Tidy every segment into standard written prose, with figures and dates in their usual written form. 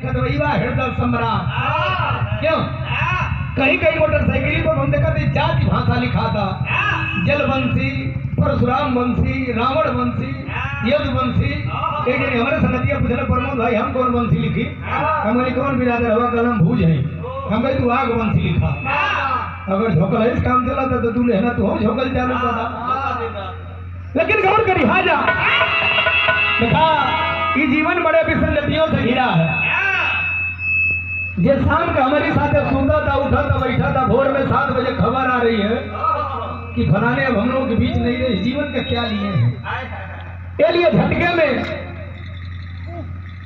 कदवईवा हृदय सम्राट। क्यों कहीं कहीं मोटरसाइकिल पर हम देखा थे जाति भाषा लिखा था, जलवंशी, परशुराम वंशी, रावण वंशी, यदुवंशी। एक दिन हमारे संगतिया पूछले प्रमोद भाई हम कौन वंशी लिखी? हम बोले कौन बिरादर हवा कलम भूज है। हम कहे तू आग वंशी लिखा। अगर झोकल है इस काम चला था तो तू लेना तो हम झोकल चालू करा। लेकिन गौर करी हाजा देखा ये जीवन बड़े विसंगतियों से घिरा है। ये शाम का हमारी साथ सोता था, उठा था, बैठा था, भोर में 7 बजे खबर आ रही है कि फलाने अब हम लोगों के बीच नहीं रहे। जीवन का क्या लिए हैं? ये लिए झटके में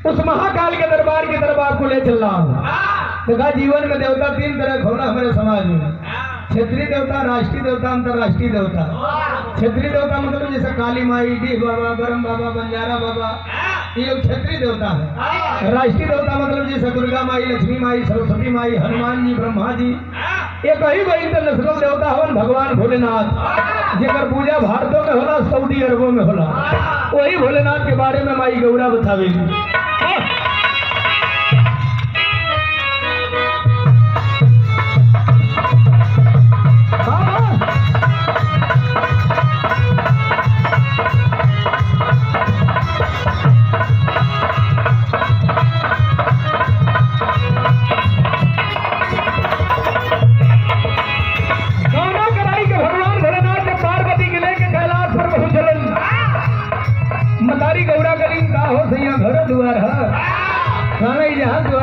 उस महाकाल के दरबार की तरफ आपको ले चल रहा हूं। देखा जीवन में देवता 3 तरह का होना हमारे समाज में, क्षेत्रीय देवता, राष्ट्रीय देवता, अंतरराष्ट्रीय देवता। क्षेत्रीय देवता मतलब जैसे काली माई, डीह बाबा, बरम बाबा, बंजारा बाबा, ये लोग क्षेत्रीय देवता है। राष्ट्रीय देवता मतलब जैसे दुर्गा माई, लक्ष्मी माई, सरस्वती माई, हनुमान जी, ब्रह्मा जी। एक ही वही इंटरनेशनल देवता हवन भगवान भोलेनाथ, जेकर पूजा भारतों में होला, सऊदी अरबों में होला। वही भोलेनाथ के बारे में माई गौरा बतावेगी।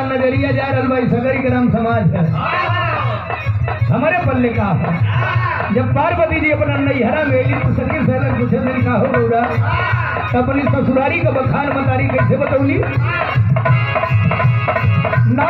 नजरिया जा रहा भाई सगरी ग्राम समाज है हमारे पल्ले का। जब पार्वती जी अपना नैहरा में एली तो सखी सहलक पूछे दिन का हो गौरा अपनी ससुरारी का बखान मतारी कैसे बतौली? ना